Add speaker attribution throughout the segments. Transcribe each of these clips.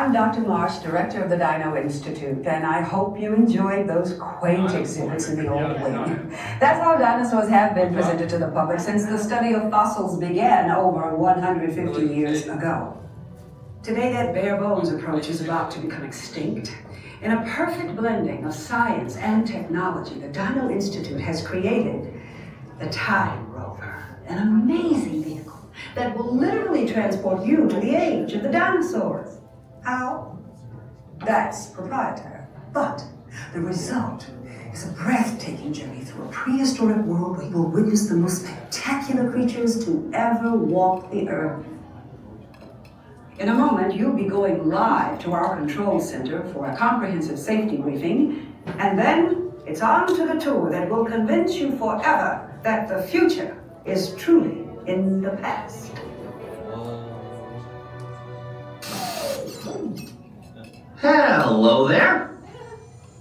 Speaker 1: I'm Dr. Marsh, director of the Dino Institute, and I hope you enjoyed those quaint exhibits in the old wing. That's how dinosaurs have been presented to the public since the study of fossils began over 150 years ago. Today, that bare bones approach is about to become extinct. In a perfect blending of science and technology, the Dino Institute has created the Time Rover, an amazing vehicle that will literally transport you to the age of the dinosaurs. How? That's proprietary. But the result is a breathtaking journey through a prehistoric world where you will witness the most spectacular creatures to ever walk the earth. In a moment, you'll be going live to our control center for a comprehensive safety briefing, and then it's on to the tour that will convince you forever that the future is truly in the past.
Speaker 2: Hello there!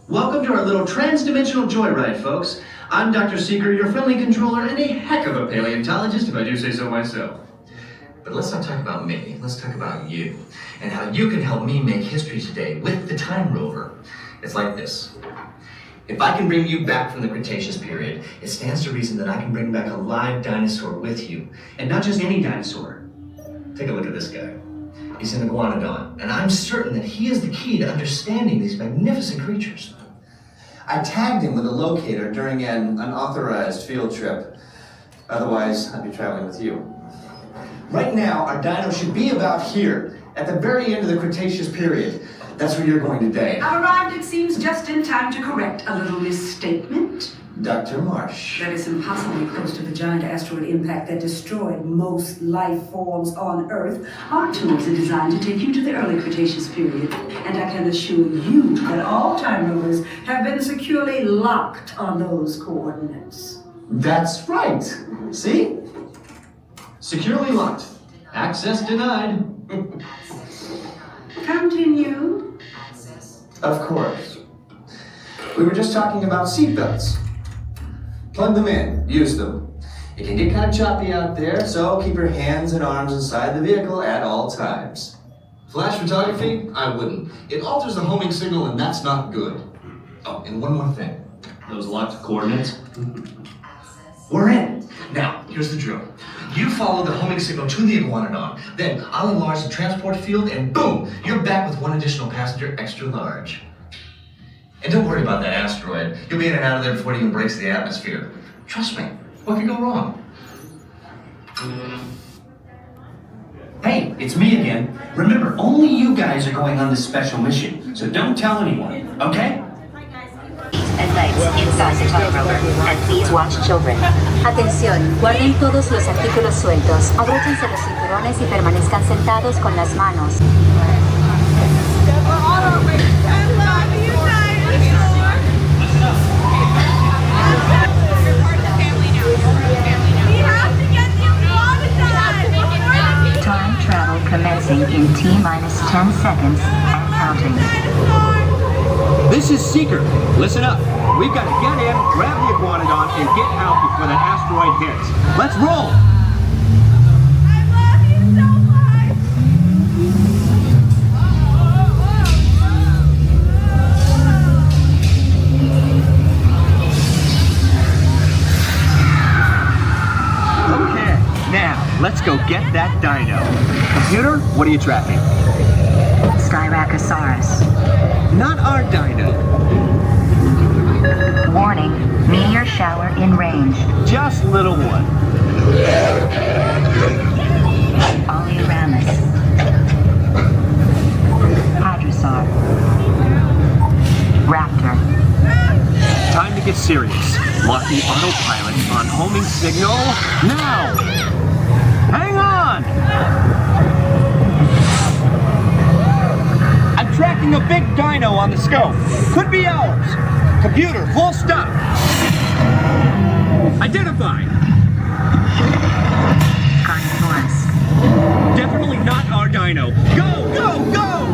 Speaker 2: Welcome to our little trans-dimensional joyride, folks. I'm Dr. Seeker, your friendly controller, and a heck of a paleontologist, if I do say so myself. But let's not talk about me, let's talk about you, and how you can help me make history today with the Time Rover. It's like this. If I can bring you back from the Cretaceous period, it stands to reason that I can bring back a live dinosaur with you. And not just any dinosaur. Take a look at this guy. He's an Iguanodon, and I'm certain that he is the key to understanding these magnificent creatures.
Speaker 3: I tagged him with a locator during an unauthorized field trip. Otherwise, I'd be traveling with you. Right now, our dino should be about here, at the very end of the Cretaceous period. That's where you're going today.
Speaker 1: I've arrived, it seems, just in time to correct a little misstatement.
Speaker 3: Dr. Marsh.
Speaker 1: That is impossibly close to the giant asteroid impact that destroyed most life forms on Earth. Our tours are designed to take you to the early Cretaceous period, and I can assure you that all time rovers have been securely locked on those coordinates.
Speaker 3: That's right. See?
Speaker 2: Securely locked. Access denied.
Speaker 1: Continue.
Speaker 3: Of course. We were just talking about seatbelts. Plug them in, use them. It can get kind of choppy out there, so keep your hands and arms inside the vehicle at all times.
Speaker 2: Flash photography? I wouldn't. It alters the homing signal, and that's not good. Oh, and one more thing. Those locked coordinates? We're in. Now, here's the drill. You follow the homing signal to the Iguanodon, then I'll enlarge the transport field, and boom, you're back with one additional passenger extra large. And don't worry about that asteroid. You'll be in and out of there before it even breaks the atmosphere. Trust me, what could go wrong?
Speaker 4: Hey, it's me again. Remember, only you guys are going on this special mission, so don't tell anyone, okay?
Speaker 5: And legs inside the Time Rover, and please watch children. Atención, guarden todos los artículos sueltos, abróchense los cinturones y permanezcan sentados con las manos. Time travel commencing in T-minus 10 seconds and counting.
Speaker 4: This is Seeker. Listen up. We've got to get in, grab the Iguanodon, and get out before that asteroid hits. Let's roll!
Speaker 6: I love you so much!
Speaker 4: Okay, now, let's go get that dino. Computer, what are you tracking?
Speaker 5: Styracosaurus.
Speaker 4: Not our dino.
Speaker 5: Warning, meteor shower in range.
Speaker 4: Just little one.
Speaker 5: Oleoramus. Hadrosaur. Raptor.
Speaker 4: Time to get serious. Lock the autopilot on homing signal now! Hang on! I'm tracking a big dino on the scope. Could be ours. Computer, full stop. Identify.
Speaker 5: Carnotaurus.
Speaker 4: Definitely not our dino. Go, go, go!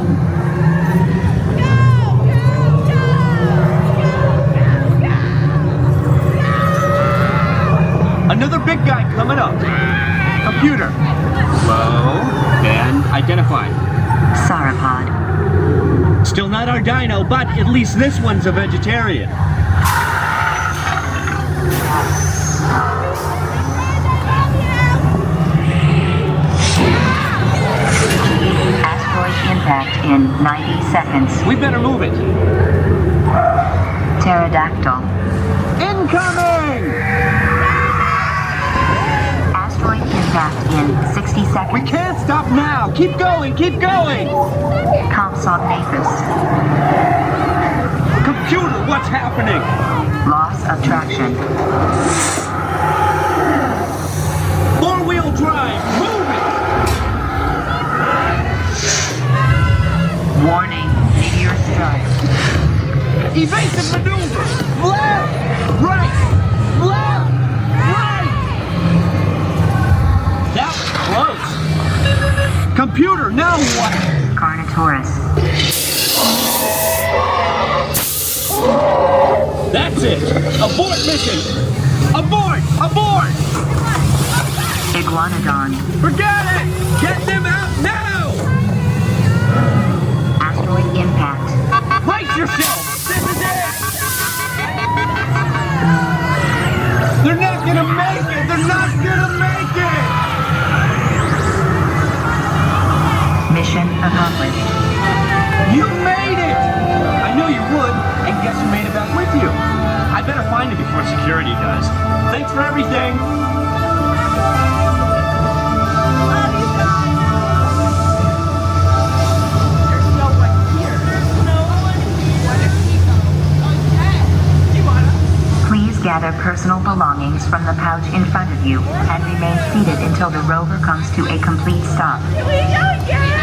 Speaker 4: Another big guy coming up. Computer. Slow, then identify.
Speaker 5: Sauropod.
Speaker 4: Still not our dino, but at least this one's a vegetarian.
Speaker 5: Asteroid impact in 90 seconds.
Speaker 4: We better move it.
Speaker 5: Pterodactyl.
Speaker 4: Incoming!
Speaker 5: Asteroid impact in 60 seconds.
Speaker 4: We can't stop now! Keep going, keep going!
Speaker 5: Compsognathus.
Speaker 4: Computer, what's happening?
Speaker 5: Loss of traction.
Speaker 4: Four-wheel drive, move it!
Speaker 5: Warning, meteor strike.
Speaker 4: Evasive maneuver! Left! Right! Left! Right! That was close! Computer, now what?
Speaker 5: Carnotaurus.
Speaker 4: That's it! Abort mission! Abort! Abort!
Speaker 5: Iguanodon.
Speaker 4: Forget it! Get them out now!
Speaker 5: Asteroid impact.
Speaker 4: Brace yourself! This is it! They're not gonna make it! They're not gonna make it!
Speaker 5: Mission accomplished.
Speaker 4: You made it! I knew you would, and guess who made it back with you? I better find it before security does. Thanks for everything!
Speaker 6: Love you guys. There's no one here. There's no one here. Where did he go? Okay.
Speaker 5: Please gather personal belongings from the pouch in front of you and remain seated until the rover comes to a complete stop.
Speaker 6: Can we go again?